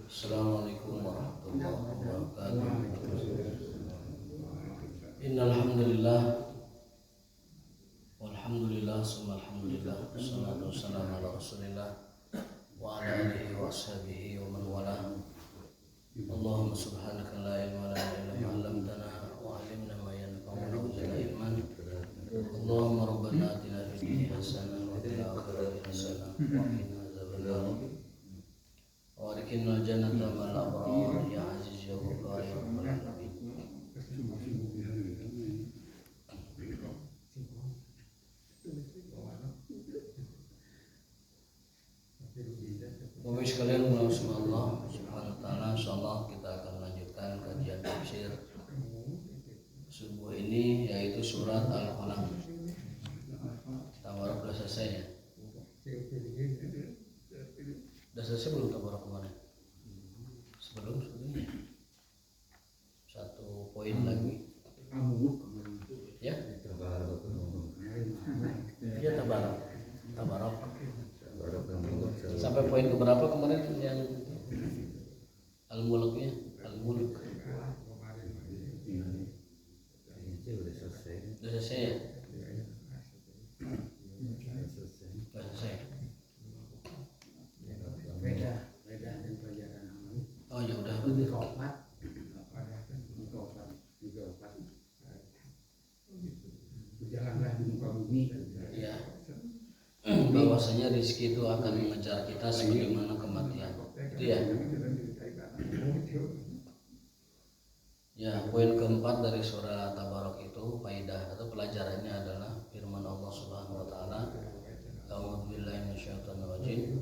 Assalamualaikum warahmatullahi wabarakatuh. Innal hamdalillah walhamdulillah summa alhamdulillah wassalatu wassalamu ala rasulillah wa ala alihi wa ashabihi wa man walah. Allahumma subhanaka la ilma lana illa ma 'allamtana wa 'allimna ma yanfa'una wa zidna ilman. Allahumma rabbana atina fid dunya hasanah wa fil akhirati hasanah wa qina adzabannar. Wa adkhilna jannata ma'al abrar ya aziz ya ghaffar ya rabbal alamin. Bapak sekalian, melalui Allah Subhanahu wa taala, insyaallah kita akan melanjutkan kajian tafsir subuh ini, yaitu surat Al-Qalam. Tabarok sudah selesai ya? Sudah selesai belum tabarok kemarin? Sebelumnya satu poin lagi ya? Iya tabarok sampai poin keberapa kemarin yang Al-Muluknya? Al-Muluk sudah selesai ya? Sudah selesai. Beda dengan pelajaran amal. Oh ya udah. Lebih keempat. Berjalanlah di muka bumi. Ya. Bahwasanya rezeki itu akan mengejar kita sebagaimana kematian. Itu ya. Ya, poin keempat dari surah Tabarok itu faidah atau pelajarannya adalah firman Allah Subhanahu wa taala, A'udzubillahi minasyaitonir rajim.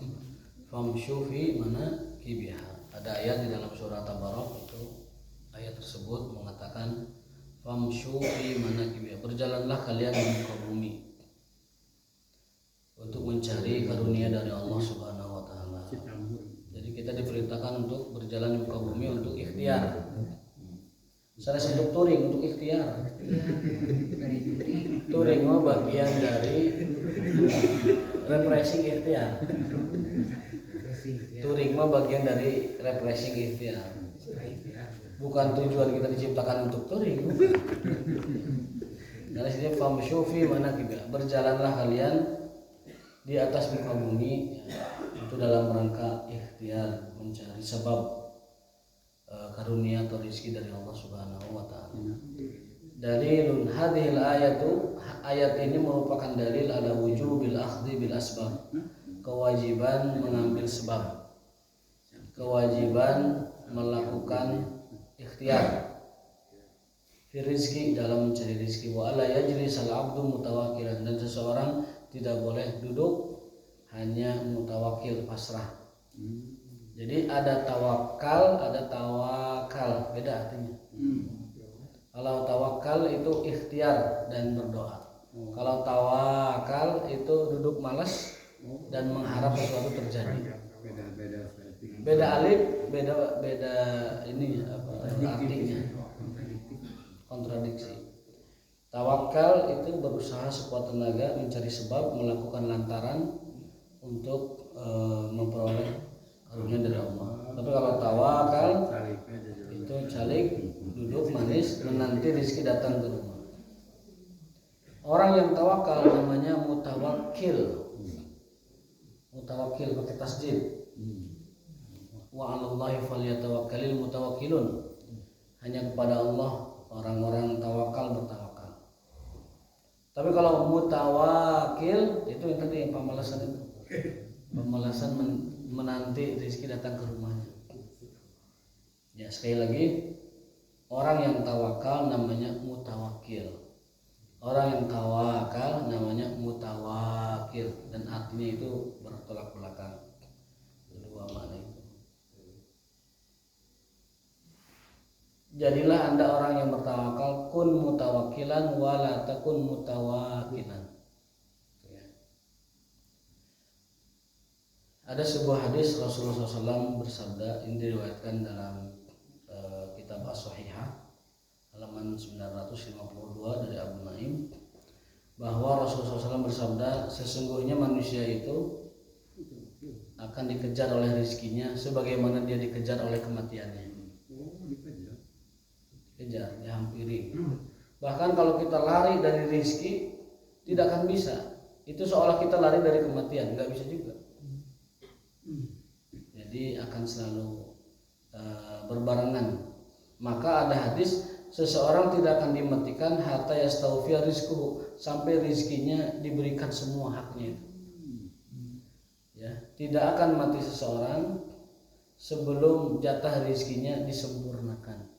Famshu fi manakibiha. Ada ayat di dalam surah Tabarok itu, ayat tersebut mengatakan famshu fi manakibiha. Berjalanlah kalian di muka bumi untuk mencari karunia dari Allah Subhanahu wa taala. Jadi kita diperintahkan untuk berjalan di muka bumi untuk ikhtiar. Saya sebut touring untuk ikhtiar. Touring mah bagian dari refreshing ikhtiar. Touring mah bagian dari refreshing ikhtiar. Bukan tujuan kita diciptakan untuk touring. Dari sini famshu fi manakibiha. Berjalanlah kalian di atas muka bumi itu dalam rangka ikhtiar, mencari sebab karunia atau rezeki dari Allah Subhanahu wa taala. Dalilun hadhil ayatu, ayat ini merupakan dalil ala wujubil akhdhi bil asbab, kewajiban mengambil sebab, kewajiban melakukan ikhtiar fi rizki, dalam mencari rezeki. Wa alla yajlis al abdu mutawakkilan, dan seseorang tidak boleh duduk hanya mutawakil, pasrah. Jadi ada tawakal, ada tawakal, beda artinya. Kalau tawakal itu ikhtiar dan berdoa. Kalau tawakal itu duduk malas dan mengharap sesuatu terjadi. Beda alif, beda ini apa artinya? Kontradiksi. Tawakal itu berusaha sekuat tenaga mencari sebab, melakukan lantaran untuk memperoleh karunia dari Allah. Tapi kalau tawakal itu calik, duduk manis menanti rezeki datang ke rumah. Orang yang tawakal namanya mutawakkil. Mutawakkil pakai tasdid. Wa 'alallahi falyatawakkalul mutawakkilun. Hanya kepada Allah orang-orang tawakal bertawakal. Tapi kalau mutawakil itu yang tadi yang pemalasan itu. Pemalasan menanti rezeki datang ke rumahnya. Ya, sekali lagi, orang yang tawakal namanya mutawakil. Orang yang tawakal namanya mutawakil, dan artinya itu bertolak belakang. Kedua makna itu. Jadilah Anda orang yang bertawakal, kun mutawakilan wa la takun mutawakilan. Ada sebuah hadis Rasulullah SAW bersabda, ini diriwayatkan dalam kitab As-Sahihah halaman 952 dari Abu Naim, bahwa Rasulullah SAW bersabda, sesungguhnya manusia itu akan dikejar oleh rizkinya sebagaimana dia dikejar oleh kematiannya. Kejar, dihampiri. Bahkan kalau kita lari dari rizki tidak akan bisa. Itu seolah kita lari dari kematian, nggak bisa juga. Jadi akan selalu berbarengan. Maka ada hadis, seseorang tidak akan dimatikan hatta yastawfiya rizquhu, sampai rizkinya diberikan semua haknya itu. Ya, tidak akan mati seseorang sebelum jatah rizkinya disempurnakan.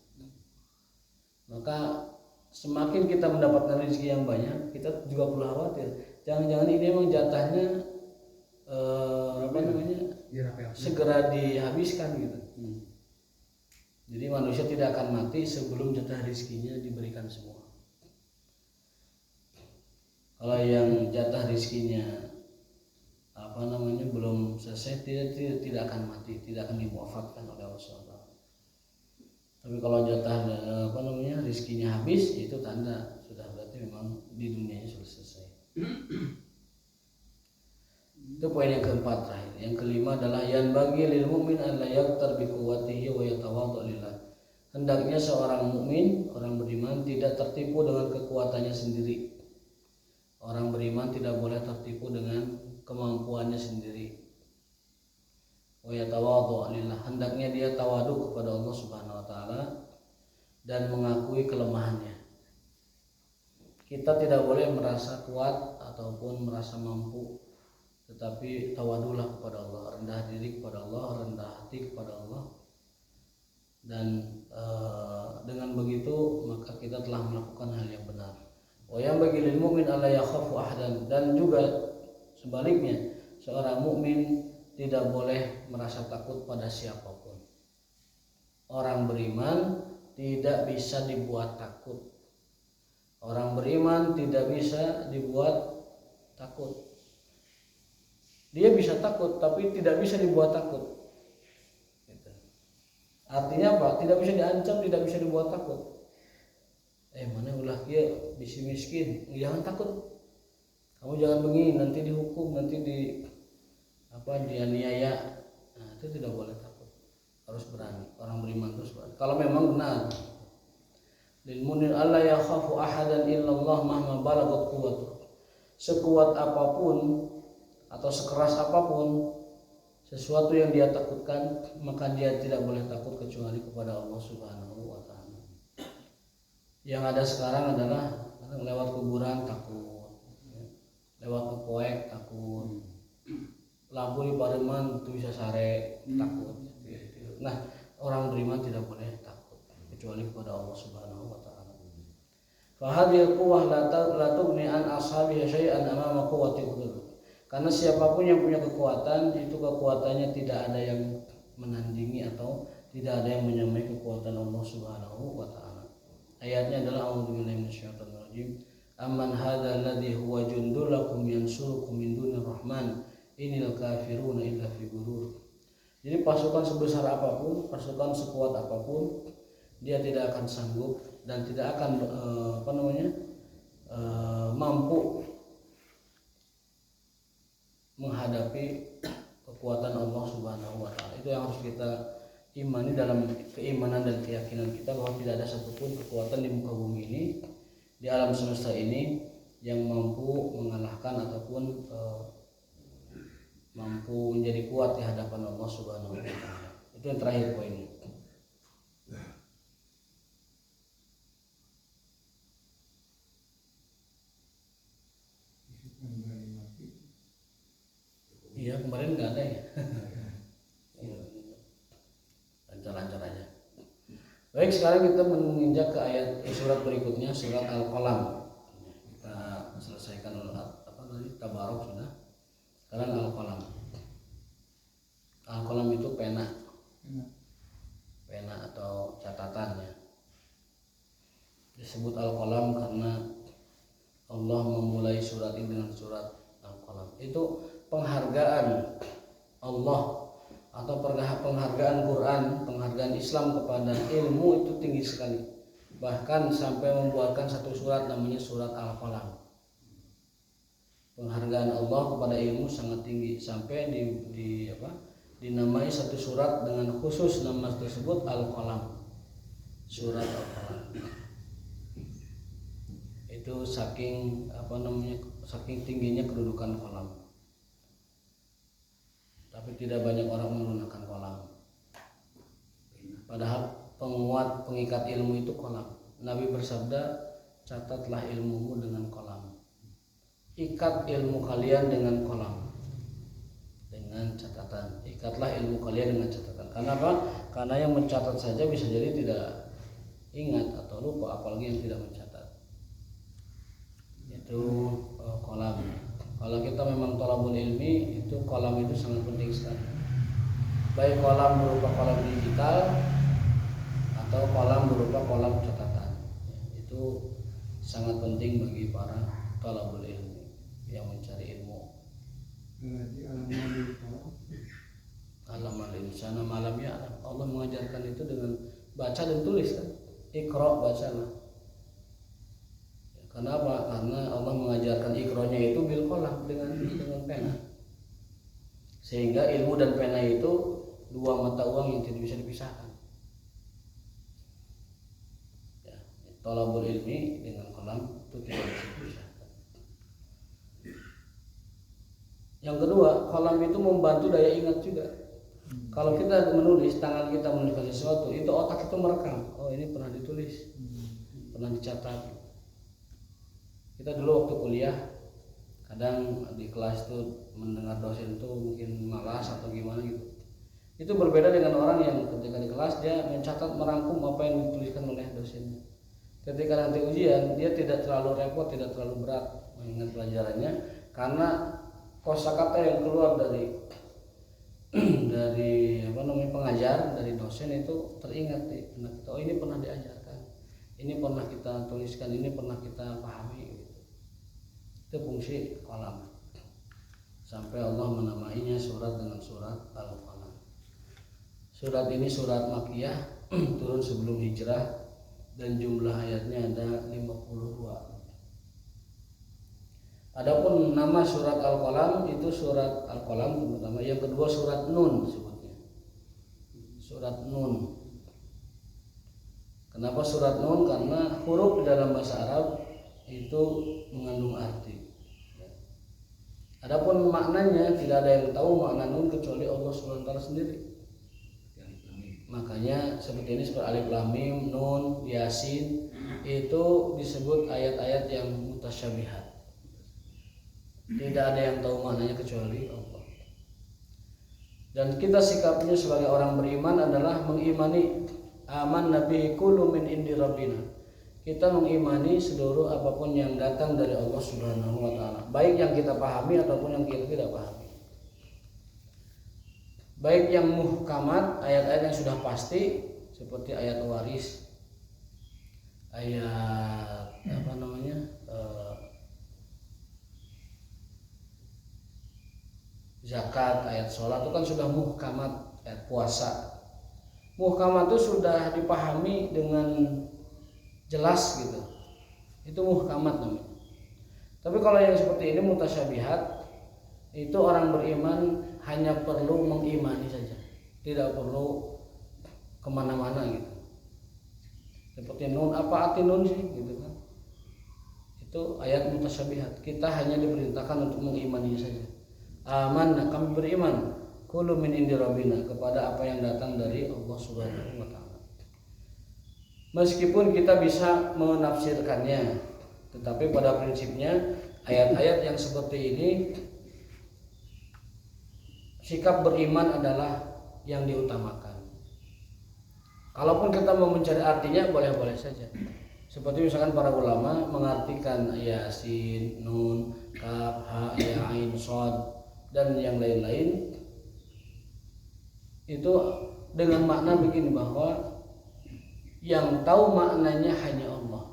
Maka semakin kita mendapatkan rezeki yang banyak, kita juga perlu khawatir. Jangan-jangan ini memang jatahnya segera dihabiskan gitu. Jadi manusia tidak akan mati sebelum jatah rezekinya diberikan semua. Kalau yang jatah rezekinya belum selesai, tidak akan mati, tidak akan dimuafatkan oleh Allah SWT. Tapi kalau jatah rezekinya habis, itu tanda sudah berarti memang di dunianya sudah selesai. Itu poin yang keempat terakhir. Yang kelima adalah yang bagi lil mu'min an la yaqtar bi quwwatihi wa yatawaddu lillah. Hendaknya seorang mukmin, orang beriman tidak tertipu dengan kekuatannya sendiri. Orang beriman tidak boleh tertipu dengan kemampuannya sendiri. Wa yatawaddu lillah. Hendaknya dia tawadu kepada Allah Subhanahu wa taala dan mengakui kelemahannya. Kita tidak boleh merasa kuat ataupun merasa mampu, tetapi tawadulah kepada Allah, rendah diri kepada Allah, rendah hati kepada Allah. Dan dengan begitu maka kita telah melakukan hal yang benar. Wa yang bagi lil mu'min alla yakhafu ahadan, dan juga sebaliknya seorang mukmin tidak boleh merasa takut pada siapapun. Orang beriman tidak bisa dibuat takut. Orang beriman tidak bisa dibuat takut. Dia bisa takut, tapi tidak bisa dibuat takut. Gitu. Artinya apa? Tidak bisa diancam, tidak bisa dibuat takut. Mana ulah dia bisi miskin, jangan takut. Kamu jangan begini, nanti dihukum, nanti dianiaya. Nah, itu tidak boleh takut. Harus berani. Orang beriman terus berani. Kalau memang benar. Lil mu'min alla yakhafu ahadan illallah mahma balagat quwwatuh. Sekuat apapun atau sekeras apapun sesuatu yang dia takutkan, maka dia tidak boleh takut kecuali kepada Allah Subhanahu wa taala. Yang ada sekarang adalah lewat kuburan takut, lewat kepoek takut, lampu di Pademan itu bisa sare takut. Nah, orang beriman tidak boleh takut kecuali kepada Allah Subhanahu wa taala. Fa hadhihi quwwah la tughni an ashabiha syai'an amama quwwatil ghayr. Karena siapapun yang punya kekuatan, itu kekuatannya tidak ada yang menandingi atau tidak ada yang menyamai kekuatan Allah Subhanahu wa taala. Ayatnya adalah a'udzubillahi minasyaitonir rajim. Amman hadzal ladzi huwa jundul lakum yansurukum min dunir rahman innal kafiruna illa fi ghurur. Jadi pasukan sebesar apapun, pasukan sekuat apapun, dia tidak akan sanggup dan tidak akan mampu menghadapi kekuatan Allah Subhanahu wa taala. Itu yang harus kita imani dalam keimanan dan keyakinan kita, bahwa tidak ada satupun kekuatan di muka bumi ini, di alam semesta ini, yang mampu mengalahkan ataupun mampu menjadi kuat di hadapan Allah Subhanahu wa taala. Itu yang terakhir poinnya. Iya, kemarin nggak ada ya. Lancar-lancar aja. Baik, sekarang kita menginjak ke surat berikutnya, surat Al-Qalam. Kita selesaikan Tabarok sudah. Sekarang Al-Qalam. Al-Qalam itu pena atau catatannya. Disebut Al-Qalam karena Allah memulai surat ini dengan surat Al-Qalam. Itu penghargaan Allah atau penghargaan Quran, penghargaan Islam kepada ilmu itu tinggi sekali. Bahkan sampai membuatkan satu surat namanya surat Al-Qalam. Penghargaan Allah kepada ilmu sangat tinggi sampai dinamai satu surat dengan khusus nama tersebut Al-Qalam. Surat Al-Qalam. Itu saking tingginya kedudukan qalam. Tapi tidak banyak orang menggunakan qalam. Padahal pengikat ilmu itu qalam. Nabi bersabda, catatlah ilmumu dengan qalam. Ikat ilmu kalian dengan qalam, dengan catatan. Ikatlah ilmu kalian dengan catatan. Karena apa? Karena yang mencatat saja bisa jadi tidak ingat atau lupa, apalagi yang tidak mencatat. Itu qalam. Kalau kita memang thalabul ilmi, itu qalam itu sangat penting sekali. Baik qalam berupa qalam digital atau qalam berupa qalam catatan. Itu sangat penting bagi para thalabul ilmi yang mencari ilmu. Alamal insana malam ya. Allah mengajarkan itu dengan baca dan tulis kan. Iqra, bacalah. Kenapa? Karena Allah mengajarkan iqranya itu bil qalam, dengan pena. Sehingga ilmu dan pena itu dua mata uang yang tidak bisa dipisahkan. Ya, thalabul ilmi dengan qalam itu tidak bisa dipisahkan. Yang kedua, qalam itu membantu daya ingat juga. Kalau kita menulis, tangan kita menuliskan sesuatu, itu otak itu merekam. Oh, ini pernah ditulis, pernah dicatat. Kita dulu waktu kuliah, kadang di kelas itu mendengar dosen itu mungkin malas atau gimana gitu. Itu berbeda dengan orang yang ketika di kelas dia mencatat, merangkum apa yang dituliskan oleh dosennya. Ketika nanti ujian, dia tidak terlalu repot, tidak terlalu berat mengingat pelajarannya, karena kosakata yang keluar dari pengajar, dari dosen itu teringat di benak kita. Oh, ini pernah diajarkan, ini pernah kita tuliskan, ini pernah kita pahami gitu. Itu fungsi qalam. Sampai Allah menamainya surat dengan surat Al-Qalam. Surat ini surat Makkiyah, turun sebelum hijrah, dan jumlah ayatnya ada 52. Adapun nama surat Al-Qalam itu surat Al-Qalam pertama, yang kedua surat Nun sebutnya. Surat Nun. Kenapa surat Nun? Karena huruf dalam bahasa Arab itu mengandung arti. Adapun maknanya tidak ada yang tahu makna Nun kecuali Allah SWT sendiri. Makanya seperti ini, seperti Alif Lam Mim, Nun, Yasin, itu disebut ayat-ayat yang mutasyabihat. Tidak ada yang tahu maknanya kecuali Allah. Dan kita sikapnya sebagai orang beriman adalah mengimani aman nabi kullu min indi rabbina. Kita mengimani seluruh apapun yang datang dari Allah Subhanahu wa taala, baik yang kita pahami ataupun yang kita tidak pahami. Baik yang muhkamat, ayat-ayat yang sudah pasti seperti ayat waris, ayat zakat, ayat sholat itu kan sudah muhkamat. Ayat puasa, muhkamat itu sudah dipahami dengan jelas gitu, itu muhkamat namanya. Tapi kalau yang seperti ini mutasyabihat, itu orang beriman hanya perlu mengimani saja, tidak perlu kemana-mana gitu. Seperti Nun, apa arti Nun sih gitu kan? Itu ayat mutasyabihat, kita hanya diperintahkan untuk mengimaninya saja. Amanna, kami beriman, kullu min indi rabbina, kepada apa yang datang dari Allah Subhanahu wa taala. Meskipun kita bisa menafsirkannya, tetapi pada prinsipnya ayat-ayat yang seperti ini, sikap beriman adalah yang diutamakan. Kalaupun kita mau mencari artinya, boleh-boleh saja. Seperti misalkan para ulama mengartikan Yasin, Nun, Kaf, Ha, Ya, Ain, Shad, dan yang lain-lain, itu dengan makna begini, bahwa yang tahu maknanya hanya Allah.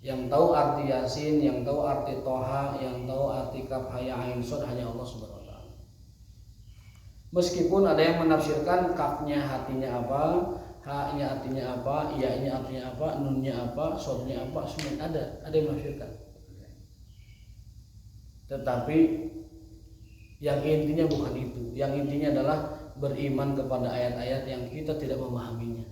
Yang tahu arti Yasin, yang tahu arti Toha, yang tahu arti Kaf, Ha, Ya, Ain, Shad hanya Allah Subhanahu wa taala. Meskipun ada yang menafsirkan kafnya artinya apa, ha-nya artinya apa, ya-nya artinya apa, nunnya apa, shadnya apa, semua ada yang menafsirkan. Tetapi yang intinya bukan itu. Yang intinya adalah beriman kepada ayat-ayat yang kita tidak memahaminya.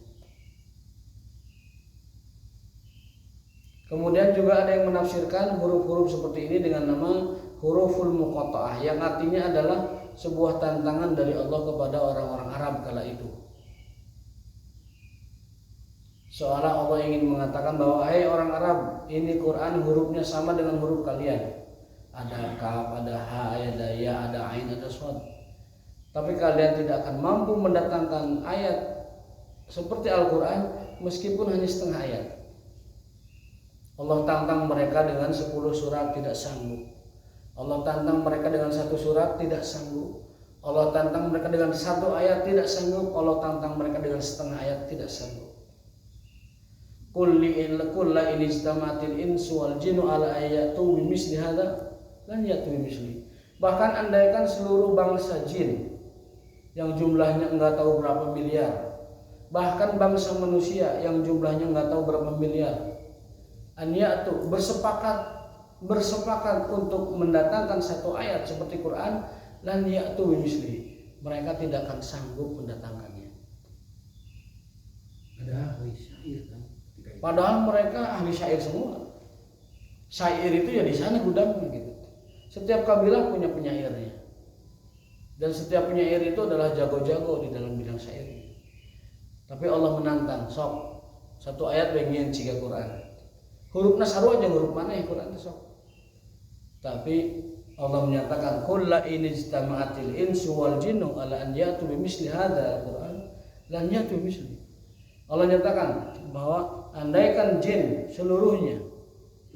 Kemudian juga ada yang menafsirkan huruf-huruf seperti ini dengan nama huruful muqatta'ah, yang artinya adalah sebuah tantangan dari Allah kepada orang-orang Arab kala itu. Seolah Allah ingin mengatakan bahwa hai orang Arab, ini Quran hurufnya sama dengan huruf kalian. Ada kaf, ada ha, ada ya, ada ain, ada shad. Tapi kalian tidak akan mampu mendatangkan ayat seperti Al-Quran meskipun hanya setengah ayat. Allah tantang mereka dengan 10 surat, tidak sanggup. Allah tantang mereka dengan 1 surat, tidak sanggup. Allah tantang mereka dengan 1 ayat, tidak sanggup. Allah tantang mereka dengan setengah ayat, tidak sanggup. Kulli in ijtama'atil insu wal jinnu ala ayatu bimisli hadza lan yatu bimisli. Bahkan andaikan seluruh bangsa jin yang jumlahnya enggak tahu berapa miliar, bahkan bangsa manusia yang jumlahnya enggak tahu berapa miliar, anyatu bersepakat untuk mendatangkan 1 ayat seperti Quran, lan yatu bimisli, mereka tidak akan sanggup mendatangkannya. Ada ahli syair kan. Padahal mereka ahli syair semua. Syair itu ya di sana gudangnya gitu. Setiap kabilah punya penyairnya. Dan setiap penyair itu adalah jago-jago di dalam bidang syair. Tapi Allah menantang, sok 1 ayat bagian ciga Quran. Hurufna saru aja, huruf mana ya Quran itu sok. Tapi Allah menyatakan kulla in ijtama'atil insu wal jinnu ala an ya'tu bimisli hadzal Quran lan ya'tu bimisli. Allah nyatakan bahwa andaikan jin seluruhnya,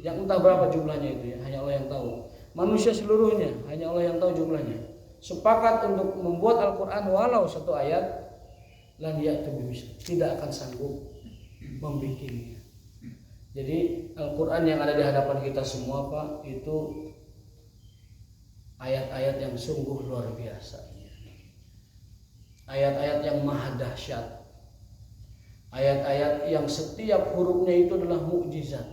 yang entah berapa jumlahnya itu ya, hanya Allah yang tahu. Manusia seluruhnya, hanya Allah yang tahu jumlahnya, sepakat untuk membuat Al-Quran walau 1 ayat, lan ya'tu bimisli, tidak akan sanggup membikinnya. Jadi Al-Quran yang ada di hadapan kita semua Pak, itu ayat-ayat yang sungguh luar biasa. Ayat-ayat yang maha dahsyat. Ayat-ayat yang setiap hurufnya itu adalah mukjizat.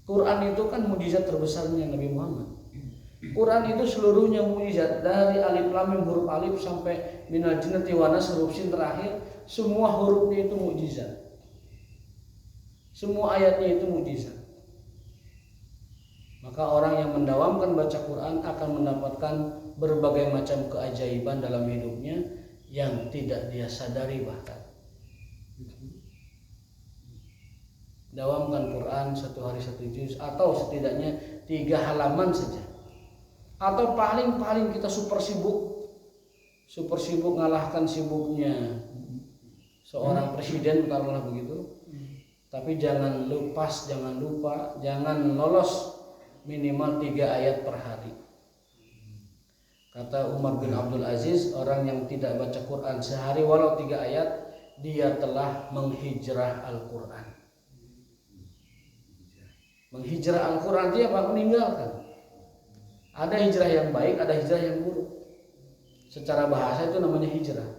Quran itu kan mukjizat terbesarnya Nabi Muhammad. Quran itu seluruhnya mukjizat, dari alif lam mim huruf alif sampai minal jinnati wan nas huruf sin terakhir, semua hurufnya itu mukjizat. Semua ayatnya itu mukjizat. Maka orang yang mendawamkan baca Quran akan mendapatkan berbagai macam keajaiban dalam hidupnya yang tidak dia sadari bahkan. Dawamkan Quran 1 hari 1 juz atau setidaknya 3 halaman saja. Atau paling kita super sibuk ngalahkan sibuknya seorang presiden taruhlah begitu. Tapi jangan lupa, jangan lolos minimal 3 ayat per hari. Kata Umar bin Abdul Aziz, orang yang tidak baca Quran sehari walau 3 ayat, dia telah menghijrah Al-Quran. Menghijrah Al-Quran dia apa? Meninggalkan. Ada hijrah yang baik, ada hijrah yang buruk. Secara bahasa itu namanya hijrah.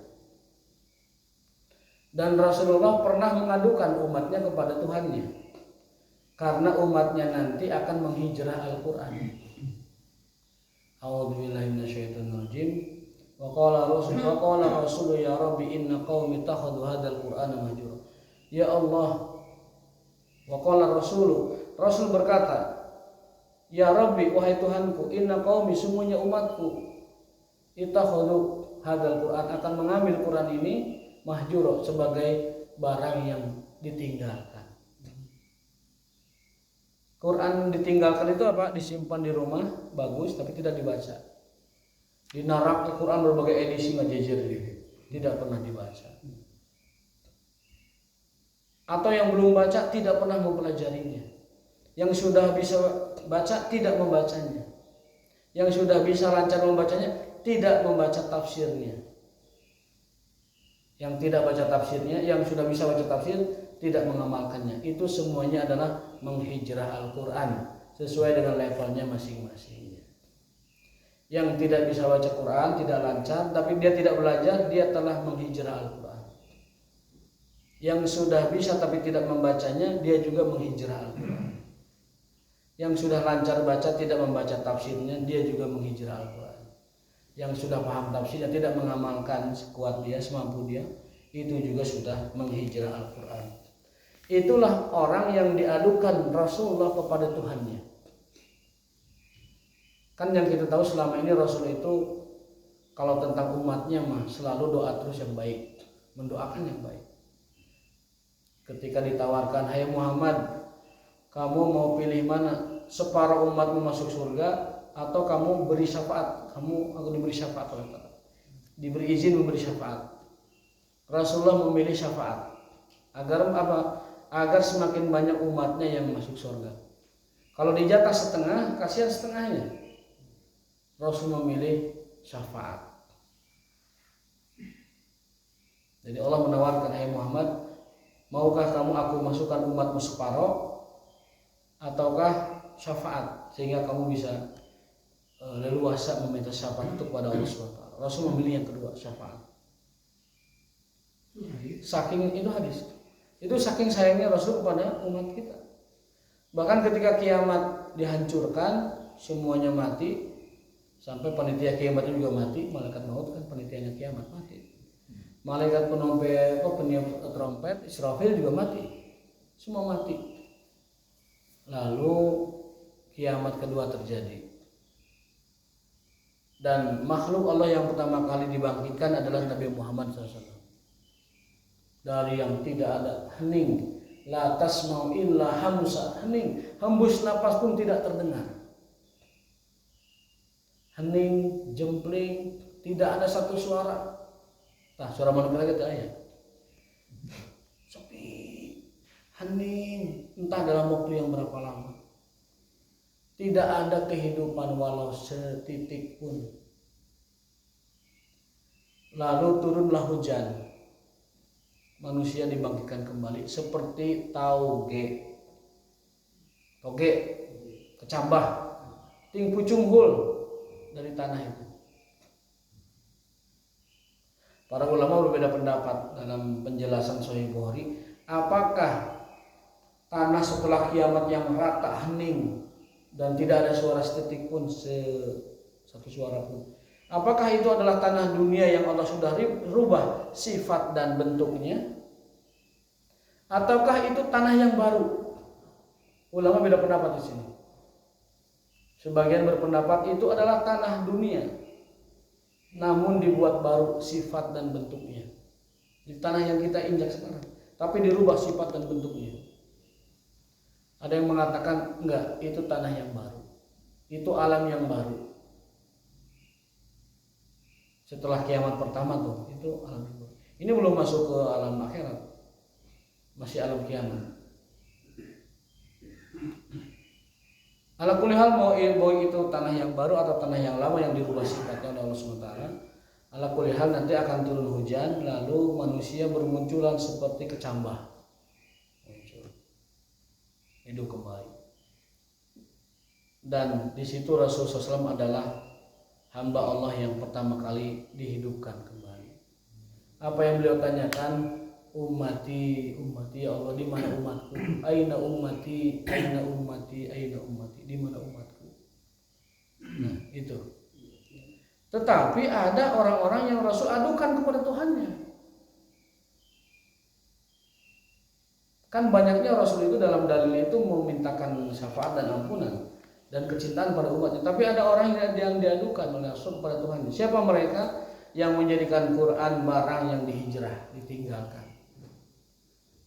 Dan Rasulullah pernah mengadukan umatnya kepada Tuhannya, karena umatnya nanti akan menghijrah Al-Quran. A'udzubillahi minasyaitonir rajim. Wa qala rasul ya rabbi inna qaumi takhadhu hadzal qur'ana mahjura. Ya Allah. Wa qala rasul berkata, ya rabbi, wahai Tuhanku, inna qaumi, semuanya umatku, ittakhadhu hadzal qur'an, akan mengambil Quran ini mahjura, sebagai barang yang ditinggalkan. Quran ditinggalkan itu apa? Disimpan di rumah, bagus, tapi tidak dibaca. Di narak Al-Quran berbagai edisi ngajejer, tidak pernah dibaca. Atau yang belum baca tidak pernah mempelajarinya. Yang sudah bisa baca tidak membacanya. Yang sudah bisa lancar membacanya tidak membaca tafsirnya. Yang tidak baca tafsirnya, yang sudah bisa baca tafsir tidak mengamalkannya. Itu semuanya adalah menghijrah Al-Quran sesuai dengan levelnya masing-masing. Yang tidak bisa baca Quran, tidak lancar, tapi dia tidak belajar, dia telah menghijrah Al-Quran. Yang sudah bisa tapi tidak membacanya, dia juga menghijrah Al-Quran. Yang sudah lancar baca tidak membaca tafsirnya, dia juga menghijrah Al-Quran. Yang sudah paham tafsirnya tidak mengamalkan sekuat dia, semampu dia, itu juga sudah menghijrah Al-Quran. Itulah orang yang diadukan Rasulullah kepada Tuhannya. Kan yang kita tahu selama ini Rasul itu kalau tentang umatnya mah selalu doa terus yang baik, mendoakan yang baik. Ketika ditawarkan, "Hai Muhammad, kamu mau pilih mana? Separuh umatmu masuk surga atau kamu beri syafaat? Aku diberi syafaat oleh Allah. Diberi izin memberi syafaat." Rasulullah memilih syafaat. Agar apa? Agar semakin banyak umatnya yang masuk surga. Kalau dijatah setengah, kasihan setengahnya. Rasul memilih syafaat. Jadi Allah menawarkan, "Hai Muhammad, maukah kamu aku masukkan umatmu separuh ataukah syafaat sehingga kamu bisa leluasa meminta syafaat itu kepada Allah SWT." Rasul memilih yang kedua, syafaat. Saking itu hadis. Itu saking sayangnya Rasul kepada umat kita. Bahkan ketika kiamat dihancurkan, semuanya mati, sampai panitia kiamat juga mati, malaikat maut kan panitianya kiamat mati. Malaikat peniup trompet Israfil juga mati. Semua mati. Lalu kiamat kedua terjadi. Dan makhluk Allah yang pertama kali dibangkitkan adalah Nabi Muhammad SAW. Dari yang tidak ada, hening, la tasma'u illa hamsa, hening, hembus napas pun tidak terdengar. Hening, jempling, tidak ada satu suara. Nah, suara manusia kita ya. Sepi, hening, entah dalam waktu yang berapa lama. Tidak ada kehidupan walau setitik pun. Lalu turunlah hujan. Manusia dibangkitkan kembali seperti toge, kecambah, ting pucung hul dari tanah itu. Para ulama berbeda pendapat dalam penjelasan Sahih Bukhari, apakah tanah setelah kiamat yang rata, hening dan tidak ada suara sedetik pun, satu suara pun, apakah itu adalah tanah dunia yang Allah sudah rubah sifat dan bentuknya, ataukah itu tanah yang baru? Ulama beda pendapat di sini. Sebagian berpendapat itu adalah tanah dunia, namun dibuat baru sifat dan bentuknya. Di tanah yang kita injak sekarang, tapi dirubah sifat dan bentuknya. Ada yang mengatakan enggak, itu tanah yang baru, itu alam yang baru. Setelah kiamat pertama tuh, itu alam yang baru. Ini belum masuk ke alam akhirat, masih alam kiamat. Ala kulli hal mau itu tanah yang baru atau tanah yang lama yang dirubah sifatnya oleh Allah SWT, ala kulli hal nanti akan turun hujan, lalu manusia bermunculan seperti kecambah, muncul hidup kembali. Dan di situ Rasulullah SAW adalah hamba Allah yang pertama kali dihidupkan kembali. Apa yang beliau tanyakan? Ummati, ummati, ya Allah, di mana umatku? Aina ummati, aina ummati, aina ummati, di mana umatku? Nah, itu. Tetapi ada orang-orang yang Rasul adukan kepada Tuhannya. Kan banyaknya Rasul itu dalam dalil itu memintakan syafaat dan ampunan dan kecintaan pada umatnya. Tapi ada orang yang diadukan oleh Rasul kepada Tuhannya. Siapa mereka? Yang menjadikan Quran barang yang dihijrah, ditinggalkan.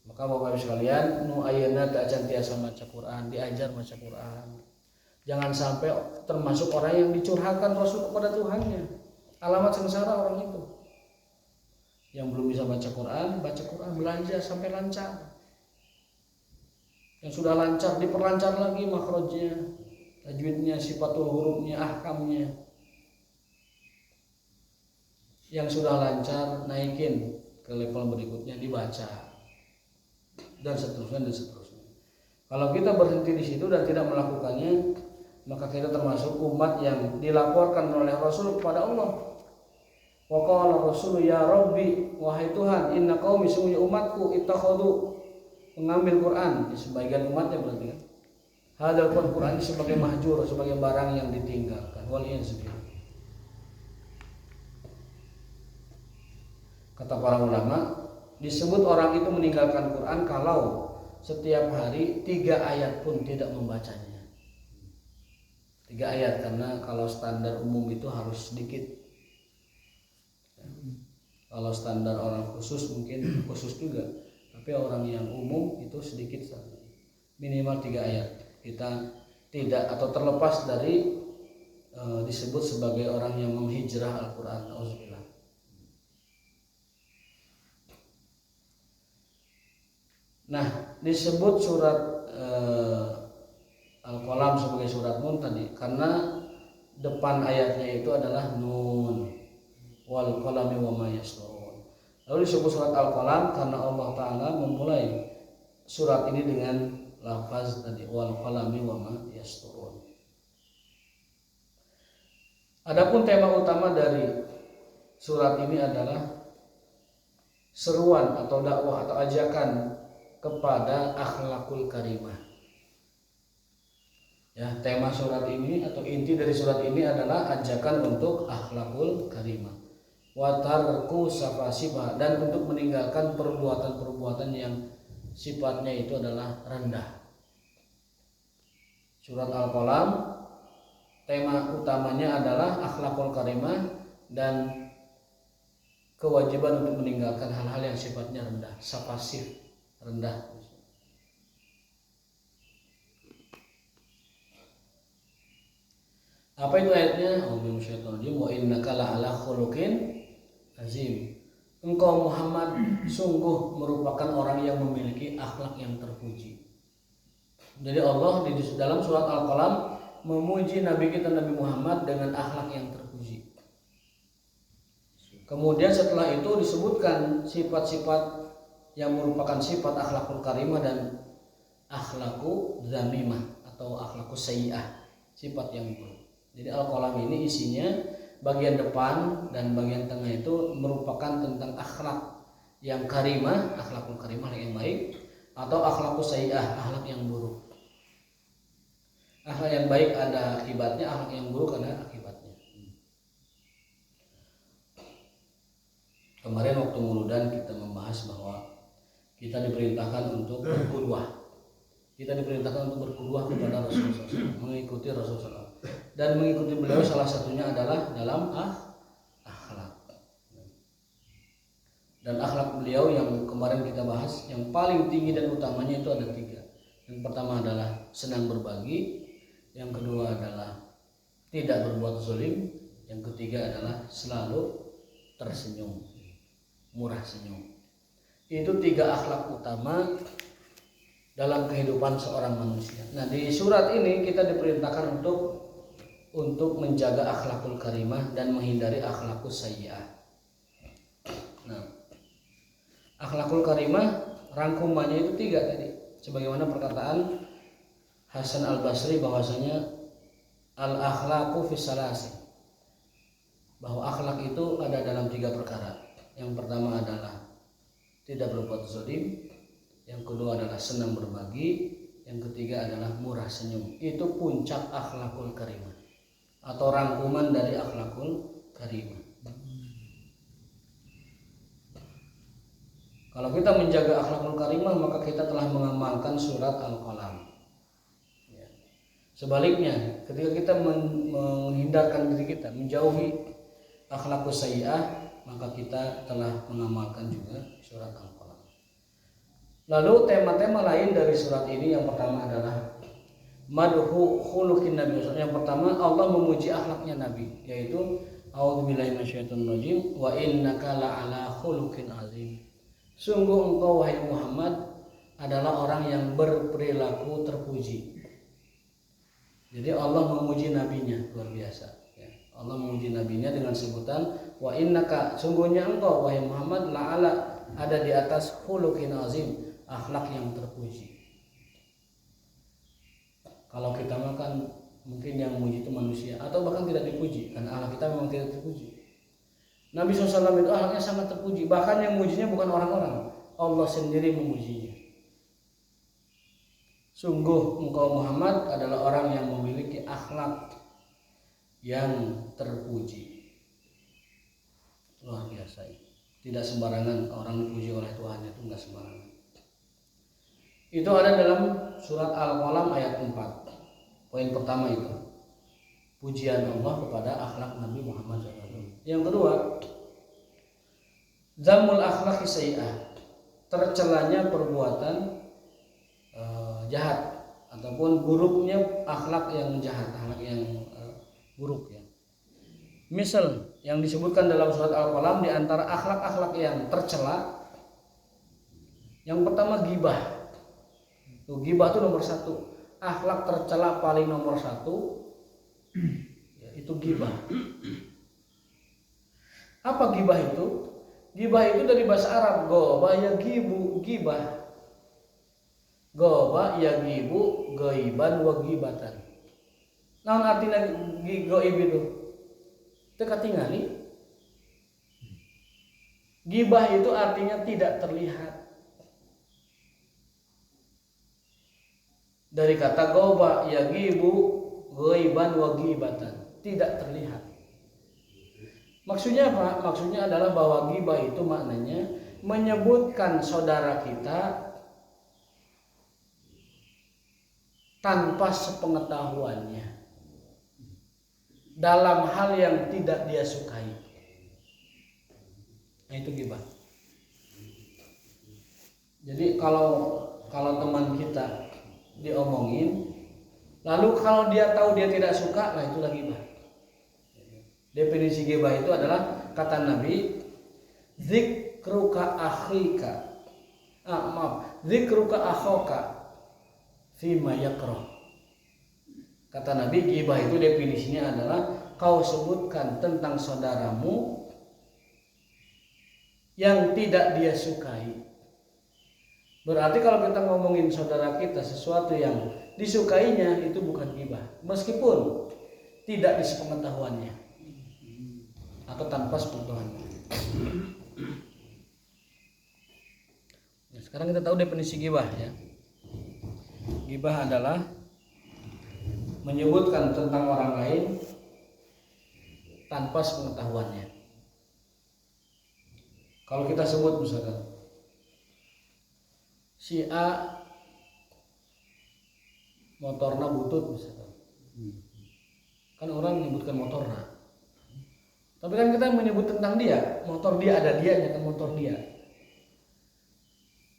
Maka Bapak Ibu sekalian, nu ayeuna teu acan tiasa maca Quran, diajar maca Quran. Jangan sampai termasuk orang yang dicurhatkan Rasul kepada Tuhannya. Alamat sengsara orang itu. Yang belum bisa baca Quran, belajar sampai lancar. Yang sudah lancar diperlancar lagi makhrajnya, tajwidnya, sifatul hurufnya, ahkamnya. Yang sudah lancar naikin ke level berikutnya, dibaca. Dan seterusnya. Kalau kita berhenti di situ dan tidak melakukannya, maka kita termasuk umat yang dilaporkan oleh Rasul kepada Allah. Wa qala Rasul, ya Rabbi, wahai Tuhan, inna qaumi, sungguhnya umatku, ittakhadhu, mengambil Quran. Sebagian umatnya berarti kan, Hadzal Quran sebagai mahjur, sebagai barang yang ditinggalkan. Waliyadzubillah. Kata para ulama, disebut orang itu meninggalkan Quran kalau setiap hari 3 ayat pun tidak membacanya. 3 ayat, karena kalau standar umum itu harus sedikit. Kalau standar orang khusus mungkin khusus juga, tapi orang yang umum itu sedikit, minimal 3 ayat. Kita tidak atau terlepas dari disebut sebagai orang yang menghijrah Al-Quran. Auzubillah. Nah, disebut surat Al-Qalam sebagai surat Nun tadi karena depan ayatnya itu adalah Nun wal qalami wa ma yasturun. Lalu disebut surat Al-Qalam karena Allah Ta'ala memulai surat ini dengan lafaz tadi wal qalami wa ma yasturun. Adapun tema utama dari surat ini adalah seruan atau dakwah atau ajakan kepada akhlakul karimah. Ya, tema surat ini atau inti dari surat ini adalah ajakan untuk akhlakul karimah. Wa tarku safasifah, dan untuk meninggalkan perbuatan-perbuatan yang sifatnya itu adalah rendah. Surat Al-Qalam tema utamanya adalah akhlakul karimah dan kewajiban untuk meninggalkan hal-hal yang sifatnya rendah, safasif, rendah. Apa itu ayatnya? Wa innaka la'ala khuluqin azim. Engkau Muhammad sungguh merupakan orang yang memiliki akhlak yang terpuji. Jadi Allah di dalam surat Al-Qalam memuji Nabi kita Nabi Muhammad dengan akhlak yang terpuji. Kemudian setelah itu disebutkan sifat-sifat yang merupakan sifat akhlakul karimah dan akhlaku zamimah atau akhlaku sayyi'ah, sifat yang buruk. Jadi Al-Qalam ini isinya bagian depan dan bagian tengah itu merupakan tentang akhlak yang karimah, akhlakul karimah yang baik, atau akhlaku sayyi'ah, akhlak yang buruk. Akhlak yang baik ada akibatnya, akhlak yang buruk ada akibatnya. Kemarin waktu muludan kita membahas bahwa kita diperintahkan untuk berqudwah. Kita diperintahkan untuk berqudwah kepada Rasulullah SAW, mengikuti Rasulullah. Dan mengikuti beliau salah satunya adalah dalam akhlak. Dan akhlak beliau yang kemarin kita bahas, yang paling tinggi dan utamanya itu ada 3. Yang pertama adalah senang berbagi, yang kedua adalah tidak berbuat zalim, yang ketiga adalah selalu tersenyum, murah senyum. Itu 3 akhlak utama dalam kehidupan seorang manusia. Nah, di surat ini kita diperintahkan untuk menjaga akhlakul karimah dan menghindari akhlakus sayyi'ah. Nah, akhlakul karimah rangkumannya itu 3 tadi. Sebagaimana perkataan Hasan Al-Basri bahwasanya al-akhlaqu fis salasi, bahwa akhlak itu ada dalam 3 perkara. Yang pertama adalah tidak berbuat zalim, yang kedua adalah senang berbagi, yang ketiga adalah murah senyum. Itu puncak akhlakul karimah atau rangkuman dari akhlakul karimah. Kalau kita menjaga akhlakul karimah, maka kita telah mengamalkan surat Al-Qalam. Sebaliknya, ketika kita menghindarkan diri kita, menjauhi akhlakus sayyi'ah, maka kita telah mengamalkan juga surat Al-Qalam. Lalu tema-tema lain dari surat ini, yang pertama adalah madhu khuluqin nabi. Yang pertama Allah memuji akhlaknya Nabi, yaitu a'udzubillahi minasyaitonirrajim wa innaka la'ala khuluqin azim. Sungguh engkau wahai Muhammad adalah orang yang berperilaku terpuji. Jadi Allah memuji nabinya, luar biasa ya. Allah memuji nabinya dengan sebutan wa innaka, sungguhnya engkau wahai Muhammad la'ala, ada di atas khuluqin azim, akhlak yang terpuji. Kalau kita makan, mungkin yang memuji itu manusia atau bahkan tidak dipuji, karena akhlak kita memang tidak terpuji. Nabi SAW itu akhlaknya sangat terpuji, bahkan yang memujinya bukan orang-orang, Allah sendiri memujinya. Sungguh engkau Muhammad adalah orang yang memiliki akhlak yang terpuji. Luar biasa ini. Tidak sembarangan orang dipuji oleh Tuhan, itu enggak sembarangan. Itu ada dalam surat Al-Qalam ayat 4. Poin pertama itu. Pujian Allah kepada akhlak Nabi Muhammad SAW. Yang kedua, zamul akhlaqi sayyi'ah. Tercelanya perbuatan jahat ataupun buruknya akhlak yang jahat, akhlak yang buruk ya. Misal yang disebutkan dalam surat Al-Qalam di antara akhlak-akhlak yang tercela, yang pertama ghibah. Tuh, ghibah itu nomor 1. Akhlak tercela paling nomor 1 ya, itu ghibah. Apa ghibah itu? Ghibah itu dari bahasa Arab ghaba yaghibu, ghibah. Ghaba yaghibu ghaiban wa ghibatan. Naon artina ghaib itu? Teu katingali. Ghibah itu artinya tidak terlihat. Dari kata ghaba yaghibu ghaiban wa ghibatan, tidak terlihat. Maksudnya apa? Maksudnya adalah bahwa ghibah itu maknanya menyebutkan saudara kita tanpa sepengetahuannya dalam hal yang tidak dia sukai. Nah, itu ghibah. Jadi kalau teman kita diomongin, lalu kalau dia tahu dia tidak suka, nah itulah ghibah. Definisi ghibah itu adalah kata Nabi, dzikruka akhika. Dzikruka akhaka fima yakrah. Kata Nabi, ghibah itu definisinya adalah kau sebutkan tentang saudaramu yang tidak dia sukai. Berarti kalau kita ngomongin saudara kita sesuatu yang disukainya, itu bukan ghibah, meskipun tidak disepengetahuannya atau tanpa sepengetahuannya. Nah, sekarang kita tahu definisi ghibah ya. Ghibah adalah menyebutkan tentang orang lain tanpa sepengetahuannya. Kalau kita sebut misalkan si A motorna butut misalkan, kan orang menyebutkan motorna, tapi kan kita menyebut tentang dia, motor dia, ada dianya kan, motor dia.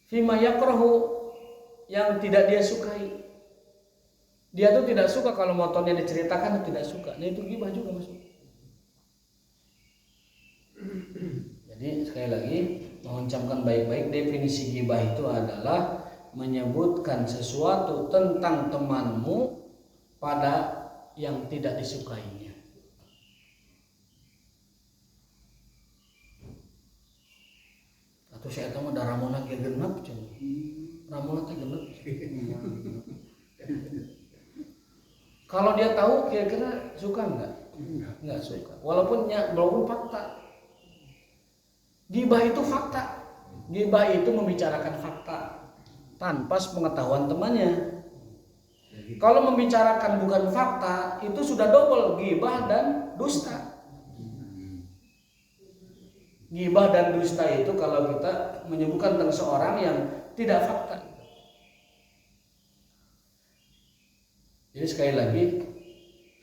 Fima yakrahu, yang tidak dia sukai. Dia tuh tidak suka kalau motornya diceritakan, tidak suka. Nah itu ghibah juga masuk. Jadi sekali lagi mohon camkan baik-baik, definisi ghibah itu adalah menyebutkan sesuatu tentang temanmu pada yang tidak disukainya. Atau saya tahu ada ramona genep cenah. Ramona teh genep. Kalau dia tahu kira-kira suka enggak? Enggak suka. Walaupun fakta. Ghibah itu fakta. Ghibah itu membicarakan fakta tanpa sepengetahuan temannya. Kalau membicarakan bukan fakta, itu sudah double ghibah dan dusta. Ghibah dan dusta itu kalau kita menyebutkan tentang seorang yang tidak fakta. Jadi sekali lagi,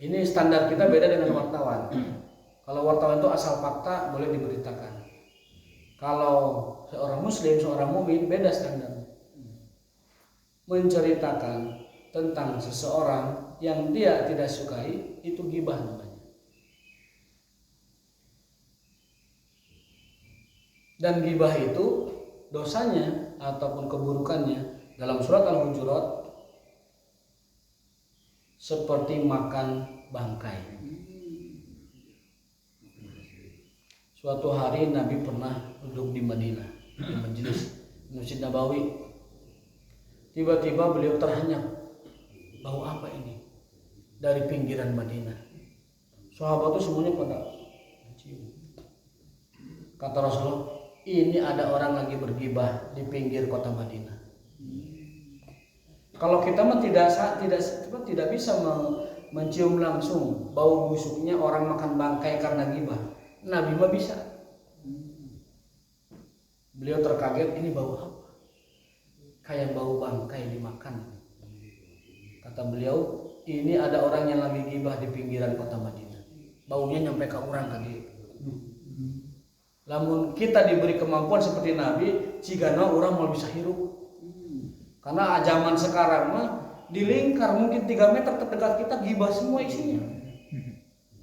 ini standar kita beda dengan wartawan. Kalau wartawan itu asal fakta boleh diberitakan. Kalau seorang muslim, seorang mukmin beda standar. Menceritakan tentang seseorang yang dia tidak sukai, itu ghibah namanya. Dan ghibah itu dosanya ataupun keburukannya dalam surat Al-Hujurat seperti makan bangkai. Suatu hari Nabi pernah duduk di Madinah, di majelis Masjid Nabawi. Tiba-tiba beliau terhenyak, bau apa ini? Dari pinggiran Madinah. Sahabat itu semuanya pada mencium. Kata Rasulullah, ini ada orang lagi bergibah di pinggir kota Madinah. Kalau kita mah tidak bisa mencium langsung bau busuknya orang makan bangkai karena gibah. Nabi mah bisa. Beliau terkaget, ini bau apa? Kayak bau bangkai dimakan. Kata beliau, ini ada orang yang lagi gibah di pinggiran kota Madinah. Baunya nyampe ke orang tadi. Lamun kita diberi kemampuan seperti Nabi, cigana orang mau bisa hirup. Karena zaman sekarang mah di lingkar mungkin 3 meter terdekat kita gibah semua isinya.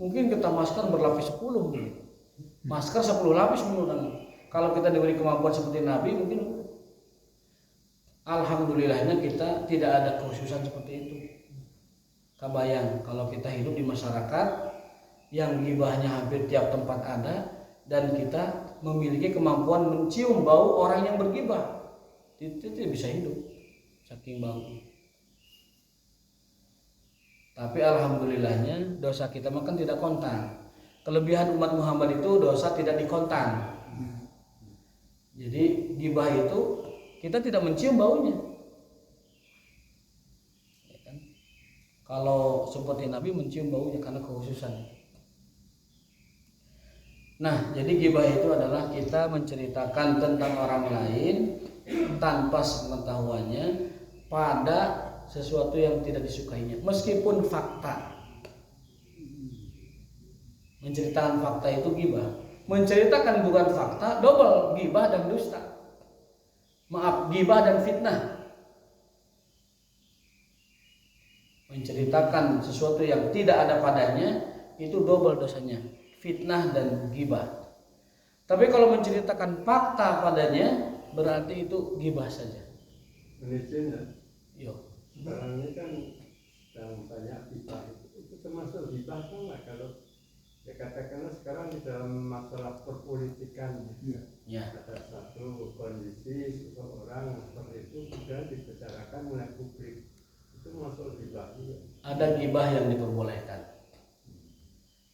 Mungkin kita masker berlapis 10 gitu. Masker 10 lapis menurut. Kalau kita diberi kemampuan seperti Nabi, mungkin alhamdulillahnya kita tidak ada kekhususan seperti itu. Kebayang kalau kita hidup di masyarakat yang gibahnya hampir tiap tempat ada dan kita memiliki kemampuan mencium bau orang yang bergibah, itu tidak bisa hidup saking bau. Tapi alhamdulillahnya dosa kita makan tidak kontan. Kelebihan umat Muhammad itu dosa tidak dikontan. Jadi gibah itu kita tidak mencium baunya. Ya kan? Kalau seperti Nabi mencium baunya karena kekhususan. Nah, jadi gibah itu adalah kita menceritakan tentang orang lain tanpa sepengetahuannya pada sesuatu yang tidak disukainya, meskipun fakta. Menceritakan fakta itu gibah. Menceritakan bukan fakta, double gibah dan dusta. Maaf, gibah dan fitnah. Menceritakan sesuatu yang tidak ada padanya itu double dosanya, fitnah dan gibah. Tapi kalau menceritakan fakta padanya berarti itu gibah saja. Manajemen. Yo. Sekarang ini kan sedang banyak gibah, itu termasuk gibah kan nggak? Kalau ya katakanlah sekarang di dalam masalah perpolitikan, Ya. ada satu kondisi seseorang seperti itu sudah dibicarakan oleh publik, itu masuk gibah juga. Ada gibah yang diperbolehkan.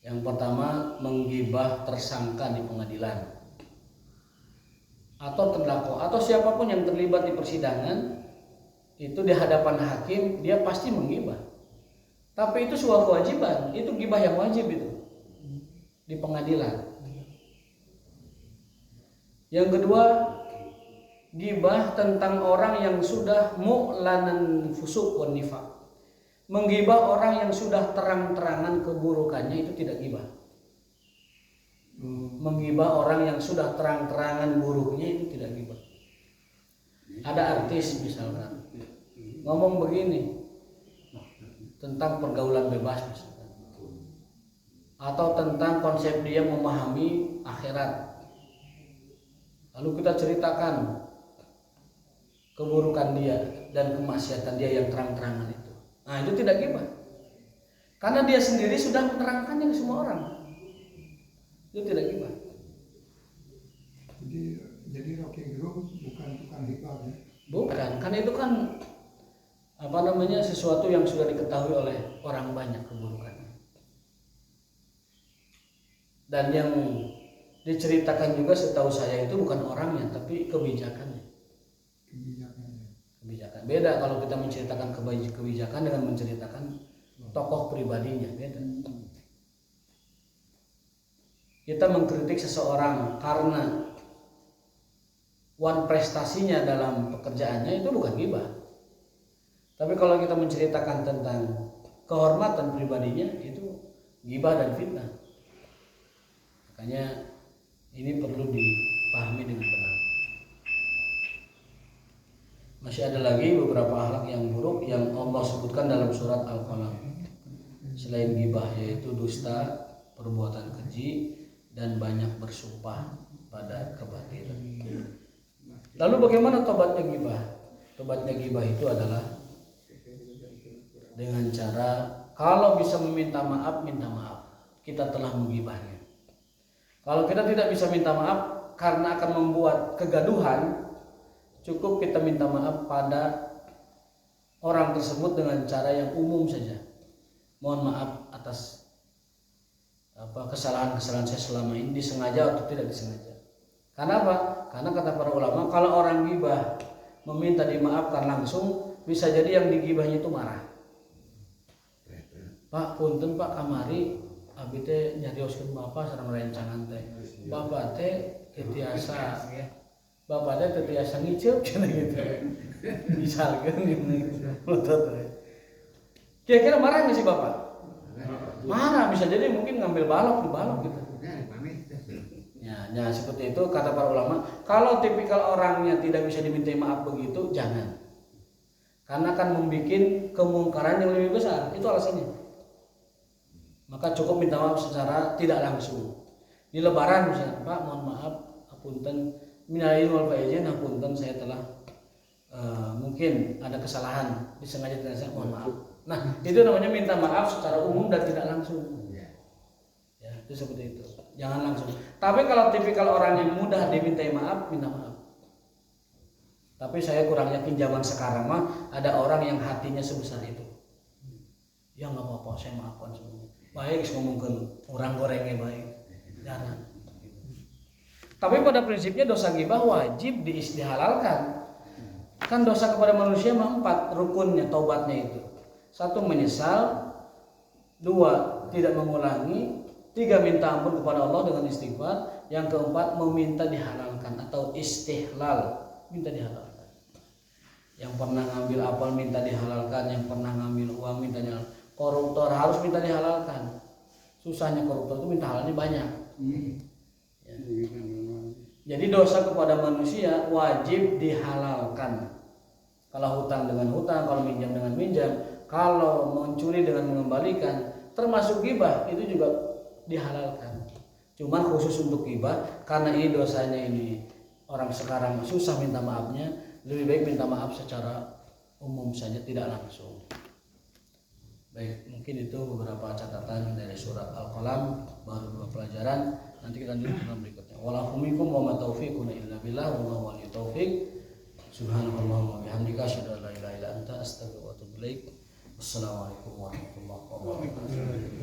Yang pertama, menggibah tersangka di pengadilan atau terdakwa atau siapapun yang terlibat di persidangan, itu di hadapan hakim dia pasti menggibah. Tapi itu suatu kewajiban, itu gibah yang wajib itu di pengadilan. Yang kedua, gibah tentang orang yang sudah mu'lanan fusuk wan nifaq. Menggibah orang yang sudah terang-terangan keburukannya itu tidak gibah. Menggibah orang yang sudah terang-terangan buruknya itu tidak gibah. Ada artis misalkan ngomong begini tentang pergaulan bebas misalkan, atau tentang konsep dia memahami akhirat, lalu kita ceritakan keburukan dia dan kemaksiatan dia yang terang-terangan itu. Nah, itu tidak gibah. Karena dia sendiri sudah menerangkannya ke semua orang. Itu tidak gibah. Jadi Rocky Gerung bukan tukang gibah ya? Bukan, karena itu kan sesuatu yang sudah diketahui oleh orang banyak keburukannya. Dan yang diceritakan juga setahu saya itu bukan orangnya, tapi kebijakannya. Kebijakan. Beda kalau kita menceritakan kebijakan dengan menceritakan tokoh pribadinya, beda. Kita mengkritik seseorang karena prestasinya dalam pekerjaannya itu bukan gibah. Tapi kalau kita menceritakan tentang kehormatan pribadinya itu gibah dan fitnah. Makanya ini perlu dipahami dengan benar. Masih ada lagi beberapa akhlak yang buruk yang Allah sebutkan dalam surat Al-Qalam. Selain gibah, yaitu dusta, perbuatan keji, dan banyak bersumpah pada kebatilan. Lalu bagaimana tobatnya gibah? Tobatnya gibah itu adalah dengan cara kalau bisa meminta maaf, minta maaf. Kita telah menggibahnya. Kalau kita tidak bisa minta maaf karena akan membuat kegaduhan, cukup kita minta maaf pada orang tersebut dengan cara yang umum saja. Mohon maaf atas kesalahan-kesalahan saya selama ini, disengaja atau tidak disengaja. Karena apa? Karena kata para ulama, kalau orang gibah meminta dimaafkan langsung, bisa jadi yang digibahnya itu marah. Pak, punten Pak kamari abi teh nyarioskeun Bapak sareng rencangan teh. Bapak teh tetiasa ngiceup cenah gitu. Misalkan gitu. Kira-kira marah nggak sih Bapak? Marah, bisa jadi mungkin ngambil balok gitu. Ya, seperti itu kata para ulama. Kalau tipikal orangnya tidak bisa dimintai maaf begitu, jangan. Karena akan membuat kemungkaran yang lebih besar. Itu alasannya. Maka cukup minta maaf secara tidak langsung. Di lebaran misalnya, Pak mohon maaf, apunten minal aidin wal faizin, apunten saya telah mungkin ada kesalahan, disengaja tidak saya mohon maaf. Nah, itu namanya minta maaf secara umum dan tidak langsung. Ya, itu seperti itu. Jangan langsung. Tapi kalau tipikal orang yang mudah dimintai maaf, minta maaf. Tapi saya kurang yakin zaman sekarang mah ada orang yang hatinya sebesar itu. Ya nggak apa-apa, saya maafkan semuanya. Baik, ngomongkan orang gorengnya baik. Jangan. Tapi pada prinsipnya dosa ghibah wajib dihalalkan. Kan dosa kepada manusia mah 4 rukunnya taubatnya itu. 1 menyesal, 2 tidak mengulangi, 3 minta ampun kepada Allah dengan istighfar, yang keempat meminta dihalalkan atau istihlal, minta dihalalkan. Yang pernah ngambil apel minta dihalalkan, yang pernah ngambil uang minta dihalalkan. Koruptor harus minta dihalalkan. Susahnya koruptor itu minta halalnya banyak. Ya. Jadi dosa kepada manusia wajib dihalalkan. Kalau hutang dengan hutang, kalau minjam dengan minjam, kalau mencuri dengan mengembalikan, termasuk ghibah itu juga dihalalkan. Cuman khusus untuk ghibah, karena ini dosanya ini orang sekarang susah minta maafnya, lebih baik minta maaf secara umum saja, tidak langsung. Baik, mungkin itu beberapa catatan dari surat Al-Qalam, baru 2 pelajaran. Nanti kita lanjut dalam berikutnya. Walakum minkum wa ma taufiquna illa billah wallahu waliyut taufiq. Subhanallahumma wa bihamdika asyhadu an la ilaha illa anta astaghfiruka wa atubu ilaik. Wassalamualaikum warahmatullahi wabarakatuh.